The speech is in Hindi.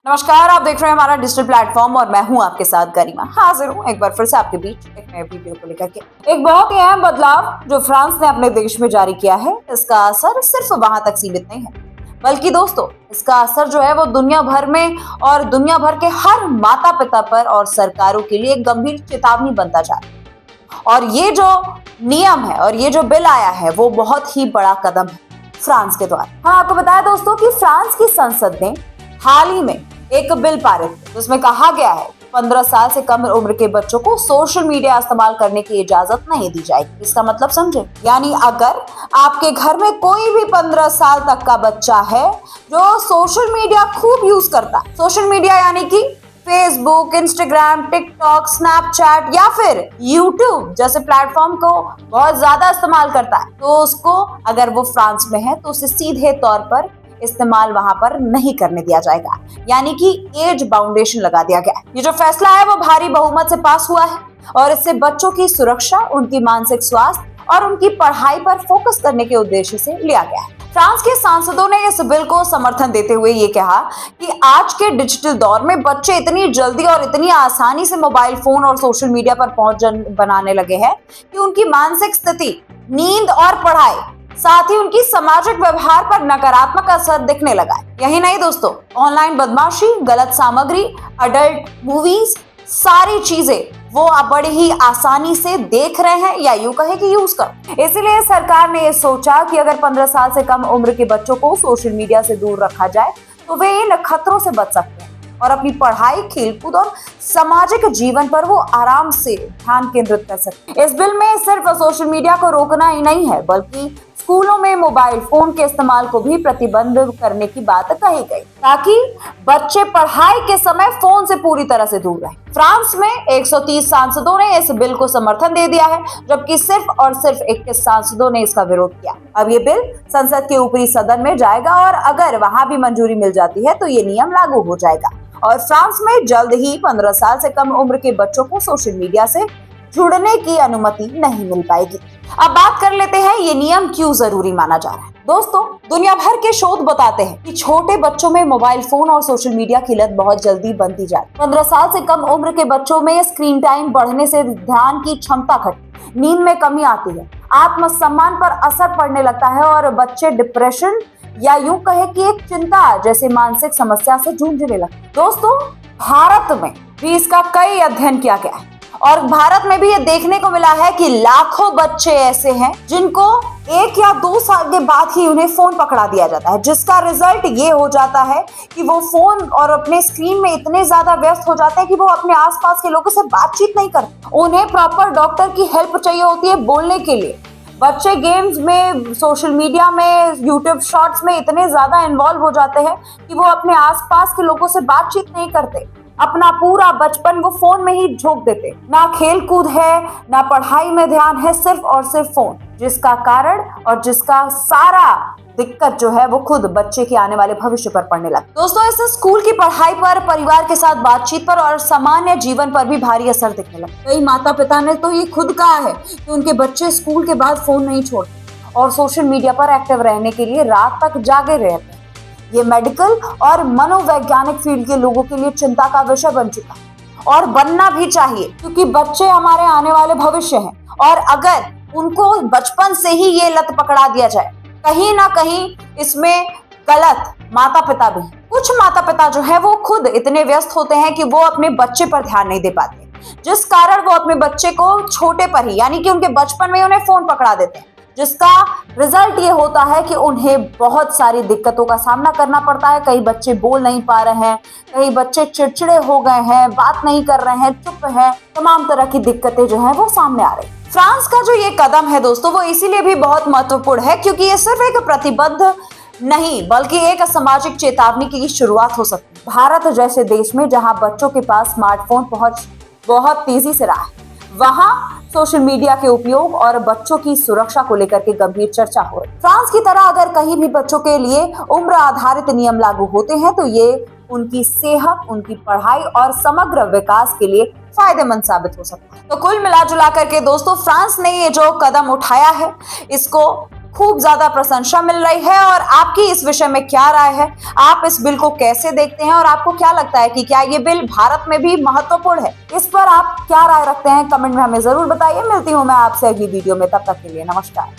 नमस्कार, आप देख रहे हैं हमारा डिजिटल प्लेटफॉर्म और मैं हूं आपके साथ गरिमा। हाजिर हूं एक बार फिर से आपके बीच एक नए वीडियो को लेकर के। एक बहुत ही अहम बदलाव जो फ्रांस ने अपने देश में जारी किया है, इसका असर सिर्फ वहां तक सीमित नहीं है, बल्कि दोस्तों इसका असर जो है वो दुनिया भर में और दुनिया भर के हर माता पिता पर और सरकारों के लिए एक गंभीर चेतावनी बनता जा रहा है। और ये जो नियम है और ये जो बिल आया है वो बहुत ही बड़ा कदम है फ्रांस के द्वारा। हाँ, आपको बताया दोस्तों कि फ्रांस की संसद ने हाल ही में एक बिल पारित किया जिसमें कहा गया है 15 साल से कम उम्र के बच्चों को सोशल मीडिया इस्तेमाल करने की इजाजत नहीं दी जाएगी। इसका मतलब समझे, यानी अगर आपके घर में कोई भी 15 साल तक का बच्चा है जो सोशल मीडिया खूब यूज करता है, सोशल मीडिया यानी कि फेसबुक, इंस्टाग्राम, टिकटॉक, स्नैपचैट या फिर यूट्यूब जैसे प्लेटफॉर्म को बहुत ज्यादा इस्तेमाल करता है, तो उसको अगर वो फ्रांस में है तो उसे सीधे तौर पर इस्तेमाल वहां पर नहीं करने दिया जाएगा, यानी कि एज बाउंडेशन लगा दिया गया है। ये जो फैसला है वो भारी बहुमत से पास हुआ है और इससे बच्चों की सुरक्षा, उनकी मानसिक स्वास्थ्य और उनकी पढ़ाई पर फोकस करने के उद्देश्य से लिया गया है। फ्रांस के सांसदों ने इस बिल को समर्थन देते हुए ये कहा कि आज के डिजिटल दौर में बच्चे इतनी जल्दी और इतनी आसानी से मोबाइल फोन और सोशल मीडिया पर पहुंच बनाने लगे हैं कि उनकी मानसिक स्थिति, नींद और पढ़ाई, साथ ही उनकी सामाजिक व्यवहार पर नकारात्मक असर दिखने लगा है। यही नहीं दोस्तों, ऑनलाइन बदमाशी, गलत सामग्री, अडल्ट मूवीज, सारी चीजें वो आप बड़ी ही आसानी से देख रहे हैं या यूं कहे कि यूज कर। इसीलिए सरकार ने ये सोचा कि अगर 15 साल से कम उम्र के बच्चों को सोशल मीडिया से दूर रखा जाए तो वे इन खतरों से बच सकते हैं और अपनी पढ़ाई, खेलकूद और सामाजिक जीवन पर वो आराम से ध्यान केंद्रित कर सकते हैं। इस बिल में सिर्फ सोशल मीडिया को रोकना ही नहीं है, बल्कि स्कूलों में मोबाइल फोन के इस्तेमाल को भी प्रतिबंध करने की बात कही गई, ताकि बच्चे पढ़ाई के समय फोन से पूरी तरह से दूर रहें। फ्रांस में 130 सांसदों ने इस बिल को समर्थन दे दिया है, जबकि सिर्फ और सिर्फ 21 सांसदों ने इसका विरोध किया। अब ये बिल संसद के ऊपरी सदन में जाएगा और अगर वहां भी मंजूरी मिल जाती है तो ये नियम लागू हो जाएगा और फ्रांस में जल्द ही 15 साल से कम उम्र के बच्चों को सोशल मीडिया से जुड़ने की अनुमति नहीं मिल पाएगी। अब बात कर लेते हैं ये नियम क्यों जरूरी माना जा रहा है। दोस्तों, दुनिया भर के शोध बताते हैं कि छोटे बच्चों में मोबाइल फोन और सोशल मीडिया की लत बहुत जल्दी बनती जाती है। 15 साल से कम उम्र के बच्चों में स्क्रीन टाइम बढ़ने से ध्यान की क्षमता घटती, नींद में कमी आती है, आत्मसम्मान पर असर पड़ने लगता है और बच्चे डिप्रेशन या यूं कहे कि एक चिंता जैसे मानसिक समस्या से जूझने लगते। दोस्तों, भारत में भी इसका कई अध्ययन किया गया है और भारत में भी ये देखने को मिला है कि लाखों बच्चे ऐसे हैं जिनको 1 या 2 साल के बाद ही उन्हें फोन पकड़ा दिया जाता है, जिसका रिजल्ट ये हो जाता है कि वो फोन और अपने स्क्रीन में इतने ज्यादा व्यस्त हो जाते हैं कि वो अपने आसपास के लोगों से बातचीत नहीं करते। उन्हें प्रॉपर डॉक्टर की हेल्प चाहिए होती है बोलने के लिए। बच्चे गेम्स में, सोशल मीडिया में, यूट्यूब शॉर्ट्स में इतने ज्यादा इन्वॉल्व हो जाते हैं कि वो अपने आसपास के लोगों से बातचीत नहीं करते। अपना पूरा बचपन वो फोन में ही झोंक देते, ना खेल कूद है, ना पढ़ाई में ध्यान है, सिर्फ और सिर्फ फोन, जिसका कारण और जिसका सारा दिक्कत जो है वो खुद बच्चे के आने वाले भविष्य पर पड़ने लगा। दोस्तों, इससे स्कूल की पढ़ाई पर, परिवार के साथ बातचीत पर और सामान्य जीवन पर भी भारी असर दिखने लगा। कई माता पिता ने तो ये खुद कहा है कि उनके बच्चे स्कूल के बाद फोन नहीं छोड़ते और सोशल मीडिया पर एक्टिव रहने के लिए रात तक जागे रहते हैं। ये मेडिकल और मनोवैज्ञानिक फील्ड के लोगों के लिए चिंता का विषय बन चुका है और बनना भी चाहिए, क्योंकि बच्चे हमारे आने वाले भविष्य हैं और अगर उनको बचपन से ही ये लत पकड़ा दिया जाए, कहीं ना कहीं इसमें गलत माता पिता भी, कुछ माता पिता जो है वो खुद इतने व्यस्त होते हैं कि वो अपने बच्चे पर ध्यान नहीं दे पाते, जिस कारण वो अपने बच्चे को छोटे पर ही, यानी कि उनके बचपन में उन्हें फोन पकड़ा देते हैं, जिसका रिजल्ट ये होता है कि उन्हें बहुत सारी दिक्कतों का सामना करना पड़ता है। कई बच्चे बोल नहीं पा रहे हैं, कई बच्चे चिड़चिड़े हो गए हैं, बात नहीं कर रहे हैं, चुप हैं, तमाम तरह की दिक्कतें जो हैं वो सामने आ रही। फ्रांस का जो ये कदम है दोस्तों, वो इसीलिए भी बहुत महत्वपूर्ण है क्योंकि ये सिर्फ एक प्रतिबद्ध नहीं बल्कि एक सामाजिक चेतावनी की शुरुआत हो सकती है। भारत जैसे देश में जहां बच्चों के पास स्मार्टफोन पहुंच बहुत तेजी से रहा है, वहां सोशल मीडिया के उपयोग और बच्चों की सुरक्षा को लेकर के गंभीर चर्चा हो रही है। फ्रांस की तरह अगर कहीं भी बच्चों के लिए उम्र आधारित नियम लागू होते हैं तो ये उनकी सेहत, उनकी पढ़ाई और समग्र विकास के लिए फायदेमंद साबित हो सकता है। तो कुल मिला जुला करके दोस्तों, फ्रांस ने ये जो कदम उठाया है इसको खूब ज्यादा प्रशंसा मिल रही है। और आपकी इस विषय में क्या राय है, आप इस बिल को कैसे देखते हैं और आपको क्या लगता है कि क्या ये बिल भारत में भी महत्वपूर्ण है? इस पर आप क्या राय रखते हैं, कमेंट में हमें जरूर बताइए। मिलती हूँ मैं आपसे अगली वीडियो में, तब तक के लिए नमस्कार।